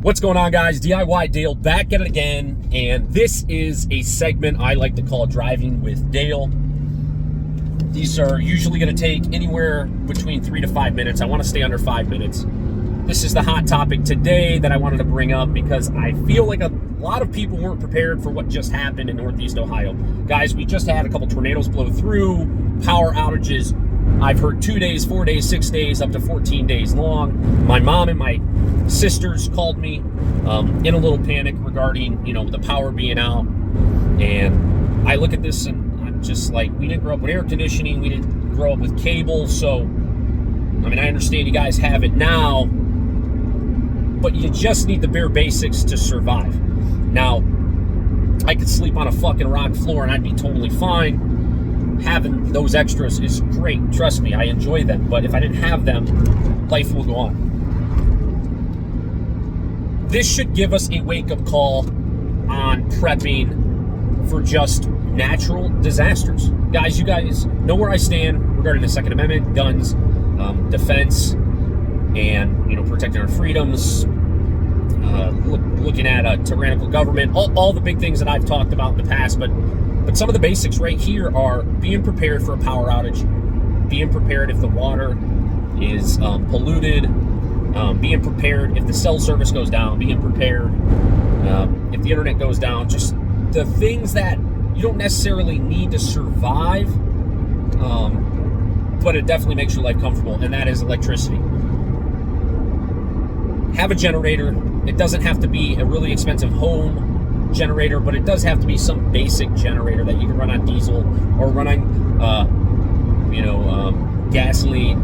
What's going on, guys? DIY Dale back at it again, and this is a segment I like to call Driving with Dale. These are usually going to take anywhere between 3 to 5 minutes. I want to stay under 5 minutes. This is the hot topic today that I wanted to bring up because I feel like a lot of people weren't prepared for what just happened in Northeast Ohio. Guys, we just had a couple tornadoes blow through, power outages. I've heard 2 days, 4 days, 6 days, up to 14 days long. My mom and my sisters called me in a little panic regarding, the power being out. And I look at this and I'm just like, we didn't grow up with air conditioning. We didn't grow up with cable. So, I understand you guys have it now, but you just need the bare basics to survive. Now, I could sleep on a fucking rock floor and I'd be totally fine. Having those extras is great. Trust me, I enjoy them. But if I didn't have them, life will go on. This should give us a wake-up call on prepping for just natural disasters. Guys, you guys know where I stand regarding the Second Amendment, guns, defense, and protecting our freedoms, looking at a tyrannical government, all the big things that I've talked about in the past. But some of the basics right here are being prepared for a power outage, being prepared if the water is polluted, being prepared if the cell service goes down, being prepared if the internet goes down, just the things that you don't necessarily need to survive, but it definitely makes your life comfortable, and that is electricity. Have a generator. It doesn't have to be a really expensive home generator, but it does have to be some basic generator that you can run on diesel or run on gasoline.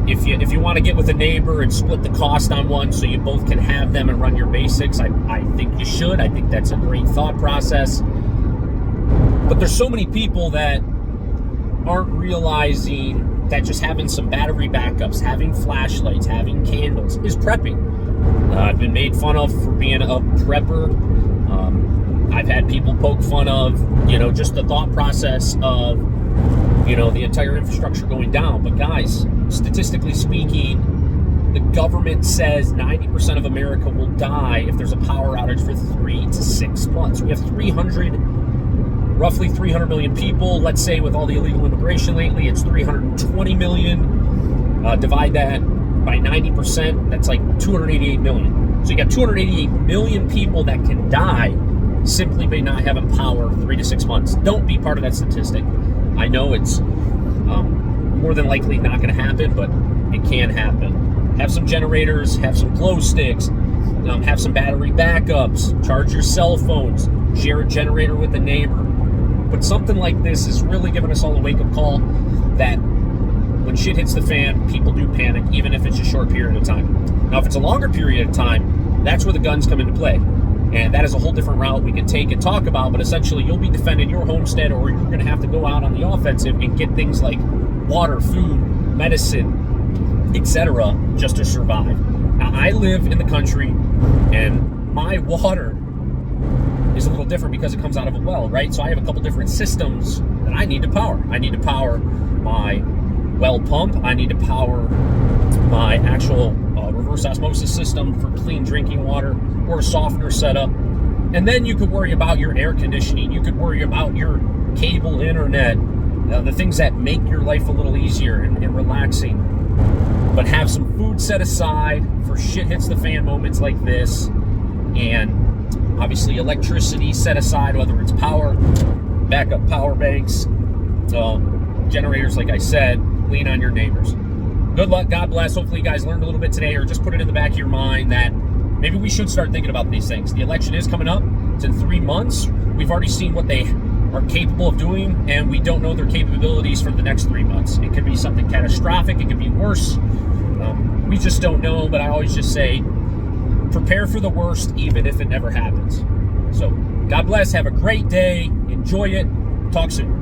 If you want to get with a neighbor and split the cost on one so you both can have them and run your basics, I think you should. I think that's a great thought process. But there's so many people that aren't realizing that just having some battery backups, having flashlights, having candles is prepping. I've been made fun of for being a prepper. I've had people poke fun of, just the thought process of, the entire infrastructure going down. But guys, statistically speaking, the government says 90% of America will die if there's a power outage for 3 to 6 months. We have roughly 300 million people. Let's say with all the illegal immigration lately, it's 320 million. Divide that by 90%, that's like 288 million. So you got 288 million people that can die simply by not having power 3 to 6 months. Don't be part of that statistic. I know it's more than likely not going to happen, but it can happen. Have some generators, have some glow sticks, have some battery backups, charge your cell phones, share a generator with a neighbor. But something like this is really giving us all a wake-up call that when shit hits the fan, people do panic, even if it's a short period of time. Now, if it's a longer period of time, that's where the guns come into play. And that is a whole different route we can take and talk about, but essentially you'll be defending your homestead, or you're going to have to go out on the offensive and get things like water, food, medicine, etc., just to survive. Now, I live in the country, and my water is a little different because it comes out of a well, right? So I have a couple different systems that I need to power. I need to power my well pump. I need to power my actual reverse osmosis system for clean drinking water, or a softener setup. And then you could worry about your air conditioning. You could worry about your cable internet, the things that make your life a little easier and relaxing. But have some food set aside for shit hits the fan moments like this. And obviously electricity set aside, whether it's power, backup power banks, generators, like I said. Lean on your neighbors. Good luck. God bless. Hopefully you guys learned a little bit today, or just put it in the back of your mind that maybe we should start thinking about these things. The election is coming up. It's in 3 months. We've already seen what they are capable of doing, and we don't know their capabilities for the next 3 months. It could be something catastrophic. It could be worse. We just don't know, but I always just say, prepare for the worst, even if it never happens. So, God bless. Have a great day. Enjoy it. Talk soon.